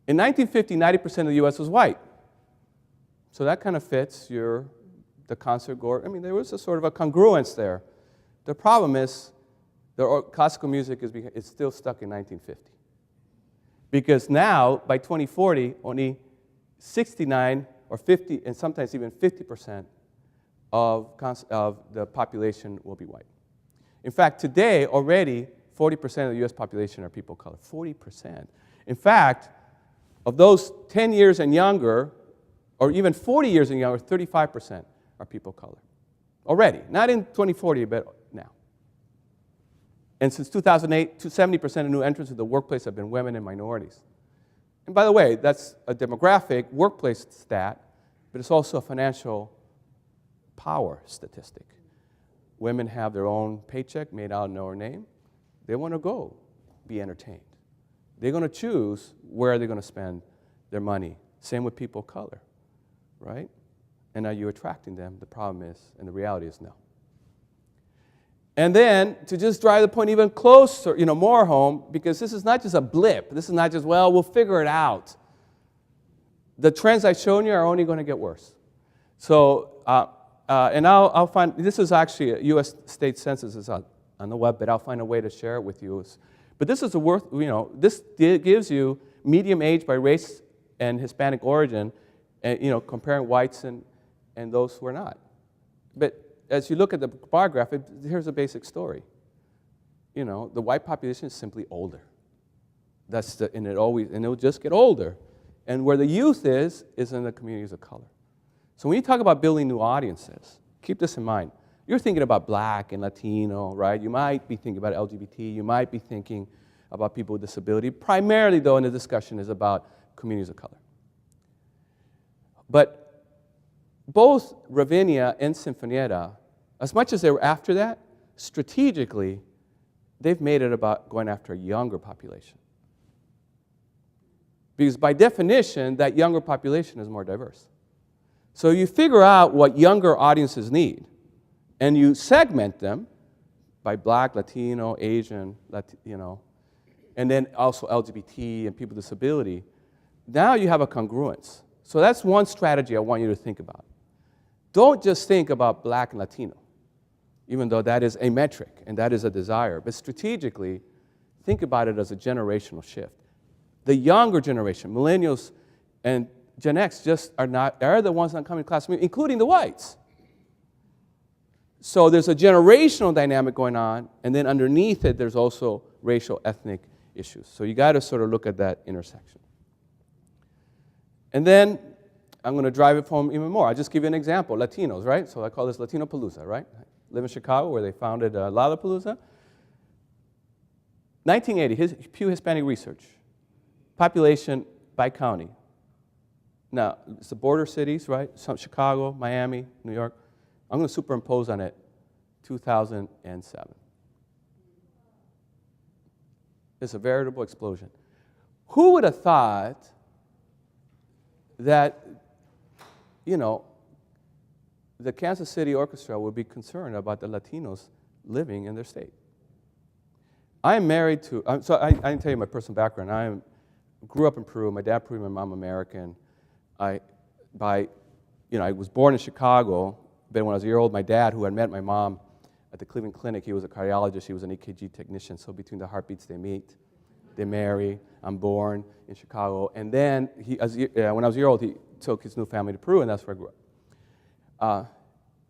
In 1950, 90% of the U.S. was white. So that kind of fits the concert goer. I mean, there was a sort of a congruence there. The problem is the classical music is still stuck in 1950. Because now, by 2040, only 69 or 50, and sometimes even 50% of the population will be white. In fact, today, already, 40% of the U.S. population are people of color. 40%. In fact, of those 10 years and younger, or even 40 years and younger, 35% are people of color. Already. Not in 2040, but now. And since 2008, 70% of new entrants in the workplace have been women and minorities. And by the way, that's a demographic workplace stat, but it's also a financial power statistic. Women have their own paycheck made out in their name. They want to go be entertained. They're going to choose where they're going to spend their money. Same with people of color, right? And are you attracting them? The problem is, and the reality is no. And then, to just drive the point even closer, more home, because this is not just a blip. This is not just, well, we'll figure it out. The trends I've shown you are only going to get worse. So, and I'll find, this is actually a U.S. state census is on the web, but I'll find a way to share it with you. But this is this gives you medium age by race and Hispanic origin, and, comparing whites and those who are not. But as you look at the bar graph, here's a basic story. The white population is simply older. And it'll just get older. And where the youth is in the communities of color. So when you talk about building new audiences, keep this in mind. You're thinking about Black and Latino, right? You might be thinking about LGBT. You might be thinking about people with disability. Primarily, though, in the discussion is about communities of color. But both Ravinia and Sinfonietta, as much as they were after that, strategically, they've made it about going after a younger population. Because by definition, that younger population is more diverse. So you figure out what younger audiences need, and you segment them by Black, Latino, Asian, and then also LGBT and people with disability. Now you have a congruence. So that's one strategy I want you to think about. Don't just think about Black and Latino, even though that is a metric and that is a desire. But strategically, think about it as a generational shift. The younger generation, millennials and Gen X, are the ones not coming to class, including the whites. So there's a generational dynamic going on, and then underneath it, there's also racial, ethnic issues. So you got to sort of look at that intersection. And then I'm going to drive it home even more. I'll just give you an example. Latinos, right? So I call this Latino Palooza, right? I live in Chicago, where they founded Lollapalooza. 1980, Pew Hispanic Research. Population by county. Now, it's the border cities, right? Chicago, Miami, New York. I'm going to superimpose on it 2007. It's a veritable explosion. Who would have thought that, the Kansas City Orchestra would be concerned about the Latinos living in their state? I am married to, so I didn't tell you my personal background. I grew up in Peru. My dad Peruvian, my mom American. I was born in Chicago, but when I was a year old, my dad, who had met my mom at the Cleveland Clinic, he was a cardiologist, he was an EKG technician, so between the heartbeats they meet, they marry, I'm born in Chicago, and then when I was a year old, he took his new family to Peru, and that's where I grew up.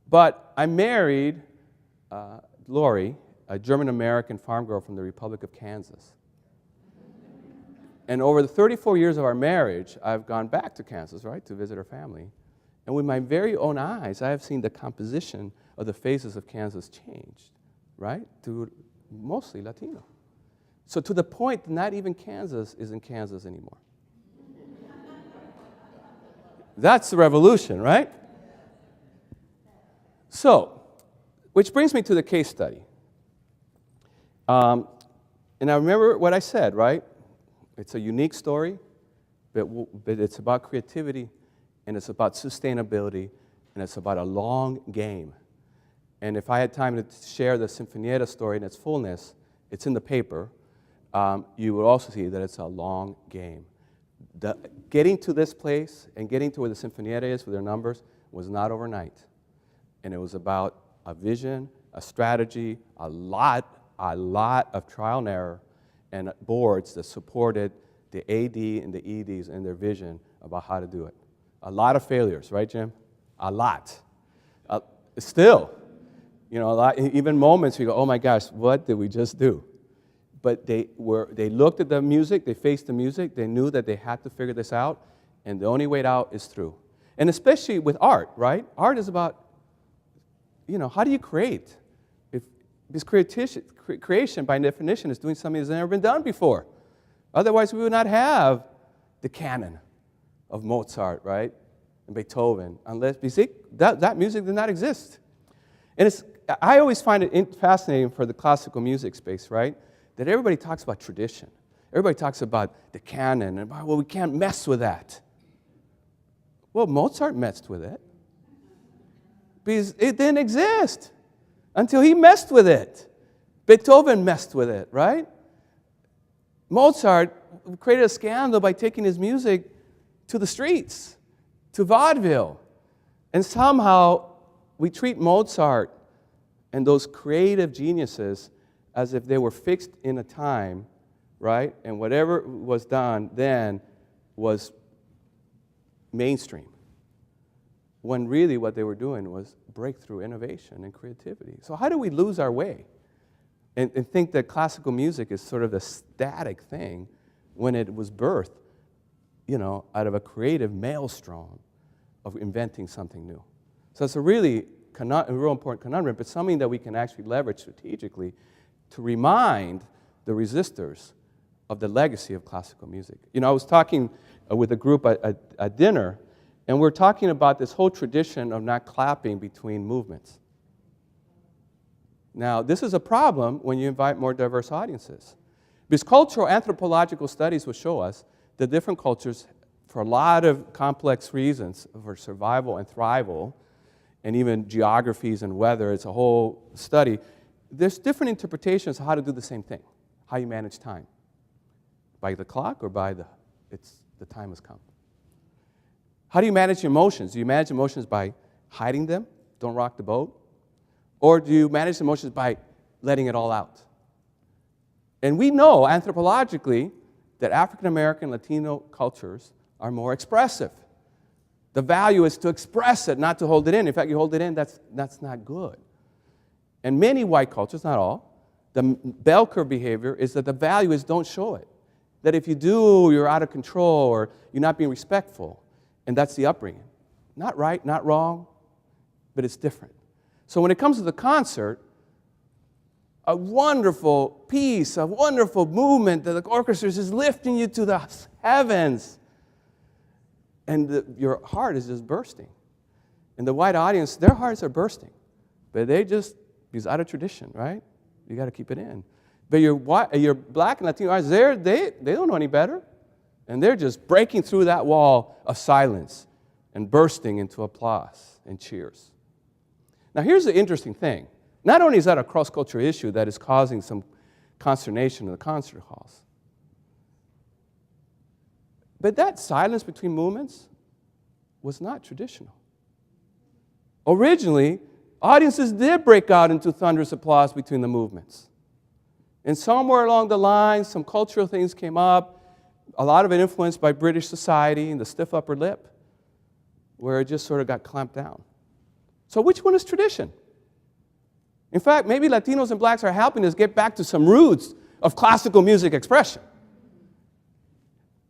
But I married Lori, a German-American farm girl from the Republic of Kansas. And over the 34 years of our marriage, I've gone back to Kansas, right, to visit her family. And with my very own eyes, I have seen the composition of the faces of Kansas changed, right, to mostly Latino. So to the point that not even Kansas is in Kansas anymore. That's the revolution, right? So, which brings me to the case study. And I remember what I said, right? It's a unique story, but it's about creativity, and it's about sustainability, and it's about a long game. And if I had time to share the Sinfonietta story in its fullness, it's in the paper, you would also see that it's a long game. Getting to this place and getting to where the Sinfonietta is with their numbers was not overnight. And it was about a vision, a strategy, a lot of trial and error, and boards that supported the AD and the EDs and their vision about how to do it. A lot of failures, right, Jim? A lot. Still, a lot, even moments we go, oh my gosh, what did we just do? But they looked at the music, they faced the music, they knew that they had to figure this out, and the only way out is through. And especially with art, right? Art is about, how do you create? Because creation, by definition, is doing something that's never been done before. Otherwise, we would not have the canon of Mozart, right, and Beethoven, unless, you see, that music did not exist. And I always find it fascinating for the classical music space, right, that everybody talks about tradition. Everybody talks about the canon, and well, we can't mess with that. Well, Mozart messed with it, because it didn't exist until he messed with it. Beethoven messed with it, right? Mozart created a scandal by taking his music to the streets, to vaudeville. And somehow we treat Mozart and those creative geniuses as if they were fixed in a time, right? And whatever was done then was mainstream. When really what they were doing was breakthrough innovation and creativity. So how do we lose our way and think that classical music is sort of the static thing when it was birthed, out of a creative maelstrom of inventing something new? So it's a real important conundrum, but something that we can actually leverage strategically to remind the resistors of the legacy of classical music. I was talking with a group at dinner, and we're talking about this whole tradition of not clapping between movements. Now, this is a problem when you invite more diverse audiences. Because cultural anthropological studies will show us that different cultures, for a lot of complex reasons, for survival and thrival, and even geographies and weather, it's a whole study, there's different interpretations of how to do the same thing, how you manage time. By the clock or by the time has come. How do you manage your emotions? Do you manage emotions by hiding them? Don't rock the boat? Or do you manage emotions by letting it all out? And we know anthropologically that African American, Latino cultures are more expressive. The value is to express it, not to hold it in. In fact, you hold it in, that's not good. And many white cultures, not all, the bell curve behavior is that the value is don't show it. That if you do, you're out of control or you're not being respectful. And that's the upbringing. Not right, not wrong, but it's different. So when it comes to the concert, a wonderful piece, a wonderful movement that the orchestra is just lifting you to the heavens. And your heart is just bursting. And the white audience, their hearts are bursting. But because out of tradition, right? You got to keep it in. But your black and Latino audience, they don't know any better. And they're just breaking through that wall of silence and bursting into applause and cheers. Now, here's the interesting thing. Not only is that a cross-cultural issue that is causing some consternation in the concert halls, but that silence between movements was not traditional. Originally, audiences did break out into thunderous applause between the movements. And somewhere along the line, some cultural things came up, a lot of it influenced by British society and the stiff upper lip, where it just sort of got clamped down. So which one is tradition? In fact, maybe Latinos and blacks are helping us get back to some roots of classical music expression.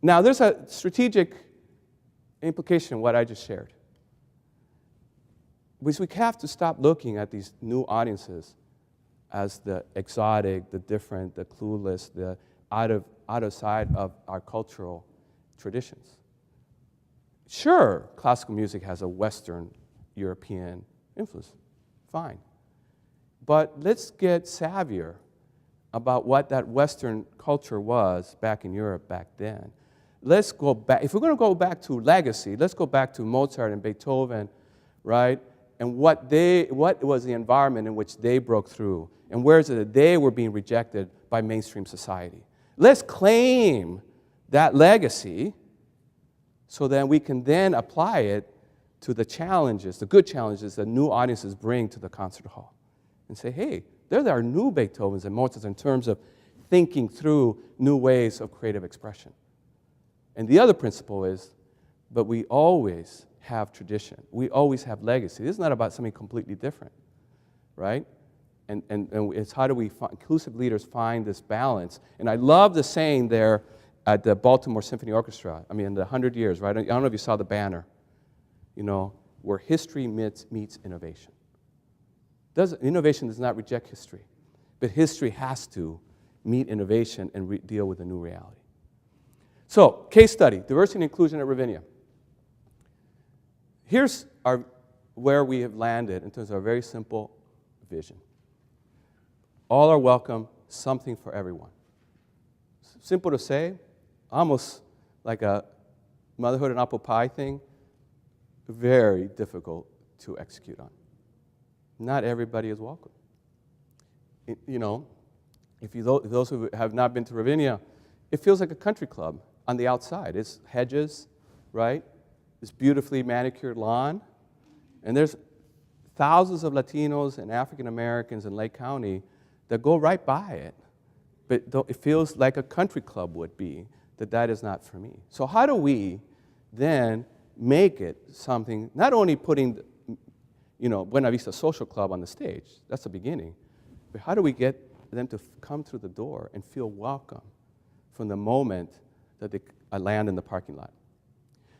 Now, there's a strategic implication in what I just shared. Because we have to stop looking at these new audiences as the exotic, the different, the clueless, the outside of our cultural traditions. Sure, classical music has a Western European influence. Fine. But let's get savvier about what that Western culture was back in Europe back then. Let's go back. If we're going to go back to legacy, let's go back to Mozart and Beethoven, right? And what was the environment in which they broke through, and where is it that they were being rejected by mainstream society? Let's claim that legacy so then we can then apply it to the challenges, the good challenges that new audiences bring to the concert hall. And say, hey, there are new Beethovens and Mozarts in terms of thinking through new ways of creative expression. And the other principle is, but we always have tradition. We always have legacy. This is not about something completely different, right? And it's how do we, inclusive leaders, find this balance? And I love the saying there at the Baltimore Symphony Orchestra, I mean, in the 100 years, right? I don't know if you saw the banner, you know, where history meets innovation. Innovation does not reject history, but history has to meet innovation and deal with a new reality. So, case study, diversity and inclusion at Ravinia. Here's where we have landed in terms of a very simple vision. All are welcome, something for everyone. Simple to say, almost like a motherhood and apple pie thing, very difficult to execute on. Not everybody is welcome. You know, if those who have not been to Ravinia, it feels like a country club on the outside. It's hedges, right? This beautifully manicured lawn. And there's thousands of Latinos and African Americans in Lake County that go right by it. But it feels like a country club would be, that is not for me. So how do we then make it something, not only putting, you know, Buena Vista Social Club on the stage, that's the beginning, but how do we get them to come through the door and feel welcome from the moment that they land in the parking lot?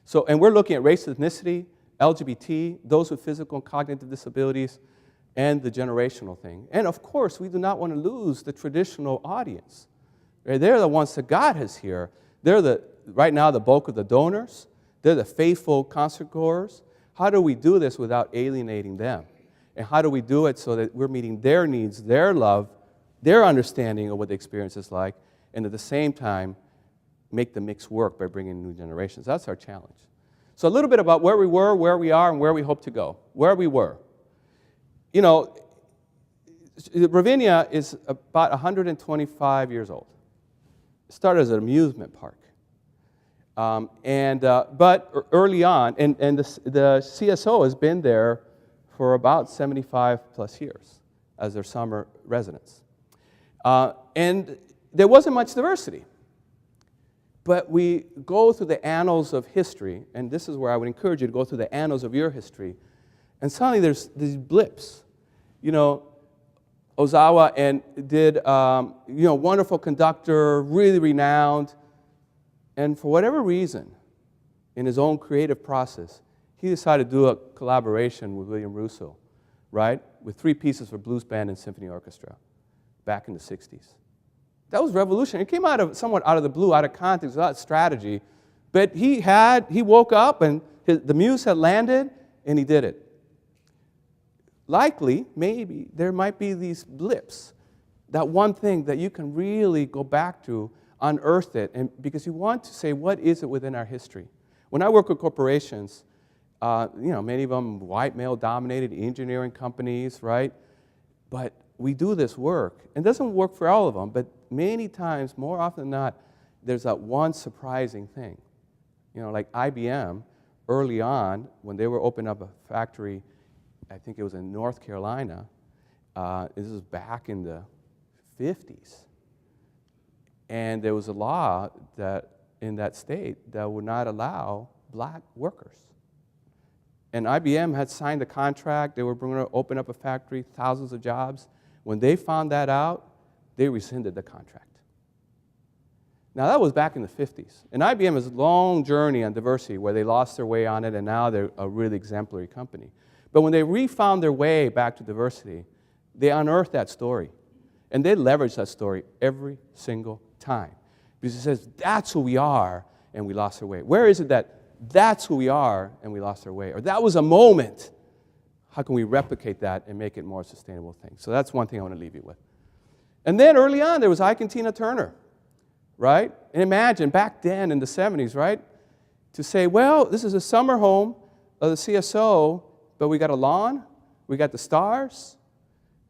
So, and we're looking at race, ethnicity, LGBT, those with physical and cognitive disabilities, and the generational thing. And of course, we do not want to lose the traditional audience. Right? They're the ones that God has here. They're right now the bulk of the donors. They're the faithful concert goers. How do we do this without alienating them? And how do we do it so that we're meeting their needs, their love, their understanding of what the experience is like, and at the same time, make the mix work by bringing new generations? That's our challenge. So a little bit about where we were, where we are, and where we hope to go. Where we were. You know, Ravinia is about 125 years old. It started as an amusement park. But early on, and the CSO has been there for about 75 plus years as their summer residents. And there wasn't much diversity. But we go through the annals of history, and this is where I would encourage you to go through the annals of your history, and suddenly there's these blips. You know, Ozawa did, you know, wonderful conductor, really renowned, and for whatever reason, in his own creative process, he decided to do a collaboration with William Russo, right, with 3 pieces for blues band and symphony orchestra back in the 60s. That was revolutionary. It came somewhat out of the blue, out of context, without strategy, but he woke up and the muse had landed and he did it. Likely, maybe, there might be these blips, that one thing that you can really go back to, unearth it, and because you want to say, what is it within our history? When I work with corporations, you know, many of them white male-dominated engineering companies, right? But we do this work. It doesn't work for all of them, but many times, more often than not, there's that one surprising thing. You know, like IBM, early on, when they were opening up a factory, I think it was in North Carolina, this was back in the 50s. And there was a law that in that state that would not allow black workers. And IBM had signed a contract. They were going to open up a factory, thousands of jobs. When they found that out, they rescinded the contract. Now, that was back in the 50s. And IBM has a long journey on diversity where they lost their way on it, and now they're a really exemplary company. But when they refound their way back to diversity, they unearthed that story. And they leveraged that story every single time. Because it says, that's who we are, and we lost our way. Where is it that that's who we are, and we lost our way? Or that was a moment. How can we replicate that and make it more sustainable thing? So that's one thing I want to leave you with. And then early on, there was Ike and Tina Turner, right? And imagine, back then in the 70s, right? To say, well, this is a summer home of the CSO, but we got a lawn, we got the stars,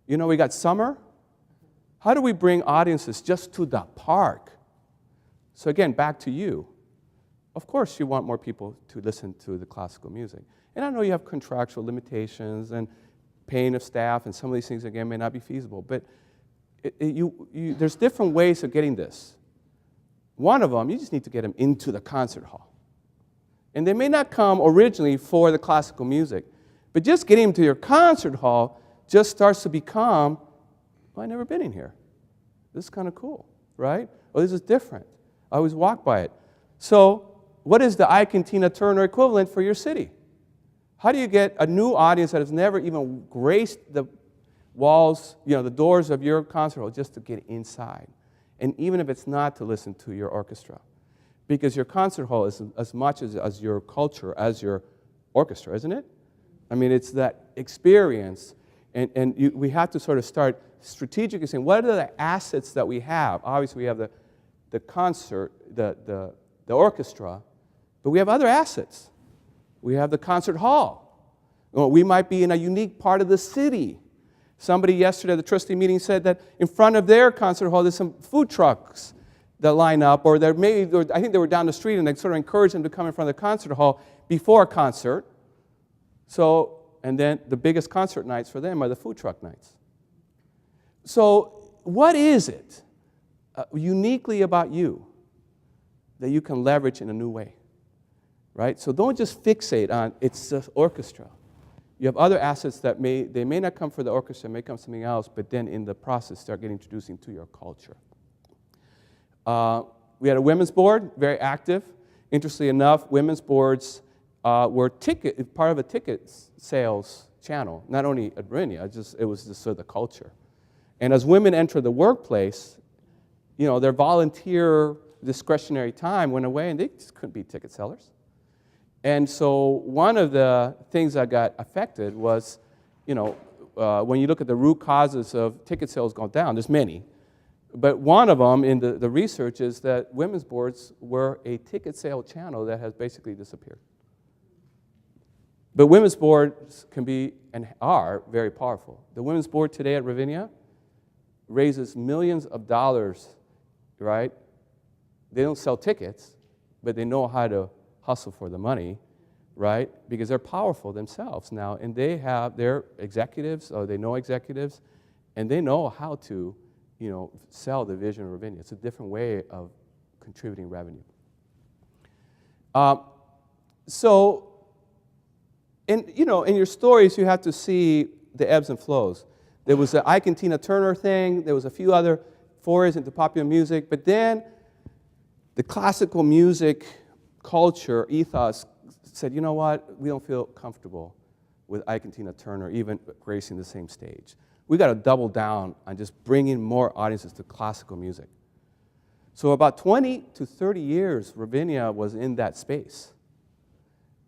you know, we got summer. How do we bring audiences just to the park? So again, back to you. of course you want more people to listen to the classical music. And I know you have contractual limitations and paying of staff, and some of these things, again, may not be feasible. But there's different ways of getting this. One of them, you just need to get them into the concert hall. And they may not come originally for the classical music, but just getting them to your concert hall just starts to become, well, I've never been in here. This is kind of cool, right? Oh, this is different. I always walk by it. So what is the Ike and Tina Turner equivalent for your city? How do you get a new audience that has never even graced the walls, the doors of your concert hall just to get inside? And even if it's not to listen to your orchestra. Because your concert hall is as much as your culture, as your orchestra, isn't it? I mean, it's that experience. And we have to sort of start strategically saying, what are the assets that we have? Obviously, we have the concert, the orchestra, but we have other assets. We have the concert hall. Well, we might be in a unique part of the city. Somebody yesterday at the trustee meeting said that in front of their concert hall, there's some food trucks that line up, or I think they were down the street, and they sort of encouraged them to come in front of the concert hall before a concert. So, and then the biggest concert nights for them are the food truck nights. So what is it uniquely about you that you can leverage in a new way, right? So don't just fixate on it's the orchestra. You have other assets that may not come for the orchestra, may come something else, but then in the process start getting introduced into your culture. We had a women's board, very active. Interestingly enough, women's boards were part of a ticket sales channel, not only at Ravinia, it was just sort of the culture. And as women enter the workplace, their volunteer discretionary time went away, and they just couldn't be ticket sellers. And so one of the things that got affected was, when you look at the root causes of ticket sales going down, there's many. But one of them in the research is that women's boards were a ticket sale channel that has basically disappeared. But women's boards can be and are very powerful. The women's board today at Ravinia raises millions of dollars, right? They don't sell tickets, but they know how to hustle for the money, right? Because they're powerful themselves now, and they have their executives, or they know executives, and they know how to sell the vision of Ravinia. It's a different way of contributing revenue. So, in your stories, you have to see the ebbs and flows. There was the Ike and Tina Turner thing. There was a few other forays into popular music. But then the classical music culture, ethos, said, you know what? We don't feel comfortable with Ike and Tina Turner even gracing the same stage. We got to double down on just bringing more audiences to classical music. So about 20 to 30 years, Ravinia was in that space.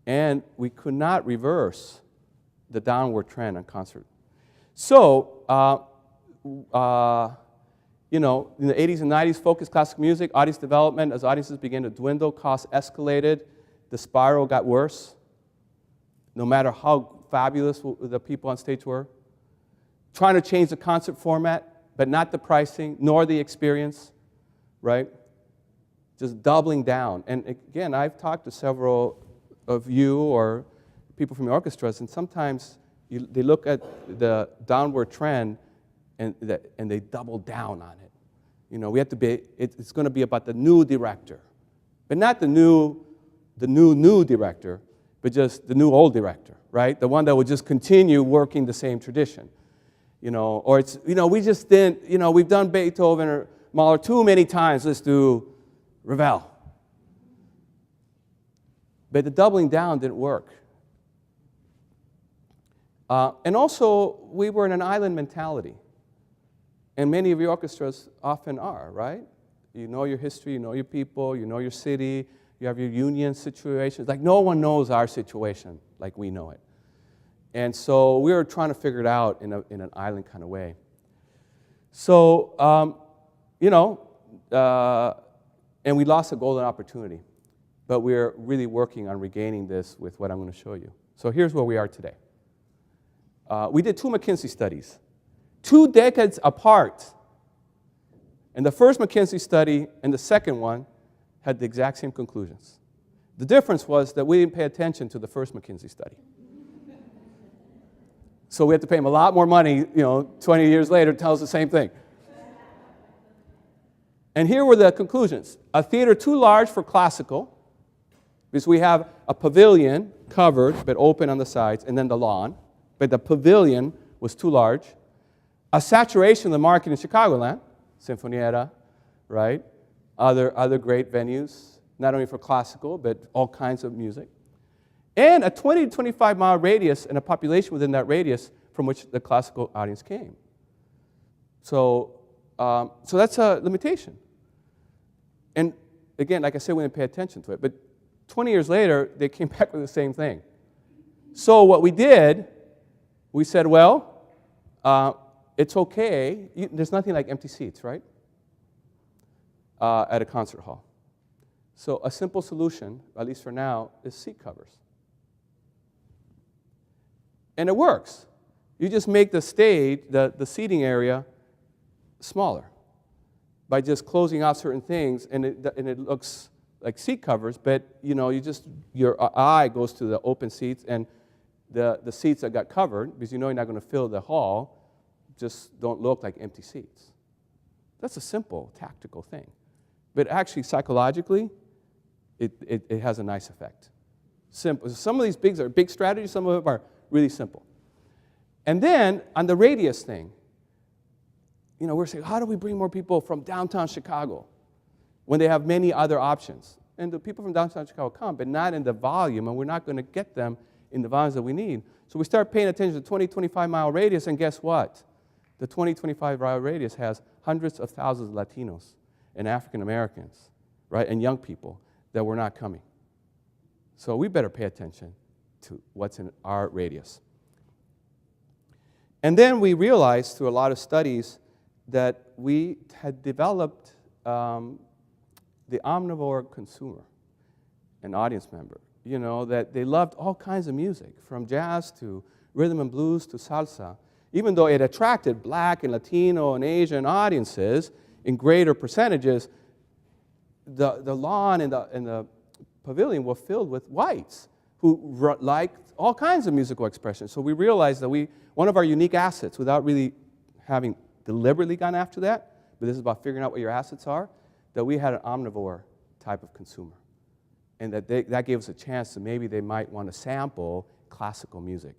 And we could not reverse the downward trend on concert. So, in the 80s and 90s, focused classical music, audience development. As audiences began to dwindle, costs escalated, the spiral got worse, no matter how fabulous the people on stage were. Trying to change the concert format, but not the pricing, nor the experience, right? Just doubling down. And again, I've talked to several of you or people from the orchestras, and sometimes they look at the downward trend and they double down on it. We have to be, it's going to be about the new director, but not the new director, but just the new old director, right? The one that will just continue working the same tradition. Or it's, we just didn't, we've done Beethoven or Mahler too many times, let's do Ravel. But the doubling down didn't work. And also, we were in an island mentality. And many of your orchestras often are, right? You know your history, you know your people, you know your city, you have your union situations. Like, no one knows our situation like we know it. And so we were trying to figure it out in an island kind of way. So, and we lost a golden opportunity. But we're really working on regaining this with what I'm going to show you. So here's where we are today. We did 2 McKinsey studies, 2 decades apart. And the first McKinsey study and the second one had the exact same conclusions. The difference was that we didn't pay attention to the first McKinsey study. So we had to pay them a lot more money, 20 years later to tell us the same thing. And here were the conclusions. A theater too large for classical, because we have a pavilion covered but open on the sides, and then the lawn. But the pavilion was too large. A saturation of the market in Chicagoland, Sinfonietta, right? Other great venues, not only for classical, but all kinds of music. And a 20 to 25 mile radius and a population within that radius from which the classical audience came. So that's a limitation. And again, like I said, we didn't pay attention to it. But 20 years later, they came back with the same thing. So what we did, we said, well, it's okay. There's nothing like empty seats, right? At a concert hall. So a simple solution, at least for now, is seat covers. And it works. You just make the stage, the seating area, smaller by just closing out certain things, and it looks like seat covers, but your eye goes to the open seats, and the seats that got covered, because you're not going to fill the hall, just don't look like empty seats. That's a simple, tactical thing. But actually, psychologically, it has a nice effect. Simple. Some of these big strategies, some of them are really simple. And then, on the radius thing, we're saying, how do we bring more people from downtown Chicago when they have many other options? And the people from downtown Chicago come, but not in the volume, and we're not going to get them in the volumes that we need. So we start paying attention to the 20, 25-mile radius, and guess what? The 20, 25-mile radius has hundreds of thousands of Latinos and African Americans, right, and young people that were not coming. So we better pay attention to what's in our radius. And then we realized through a lot of studies that we had developed the omnivore consumer, an audience member, that they loved all kinds of music, from jazz to rhythm and blues to salsa, even though it attracted Black and Latino and Asian audiences in greater percentages. The lawn and the pavilion were filled with whites who liked all kinds of musical expression. So we realized that one of our unique assets, without really having deliberately gone after that, but this is about figuring out what your assets are, that we had an omnivore type of consumer. And that gave us a chance that maybe they might want to sample classical music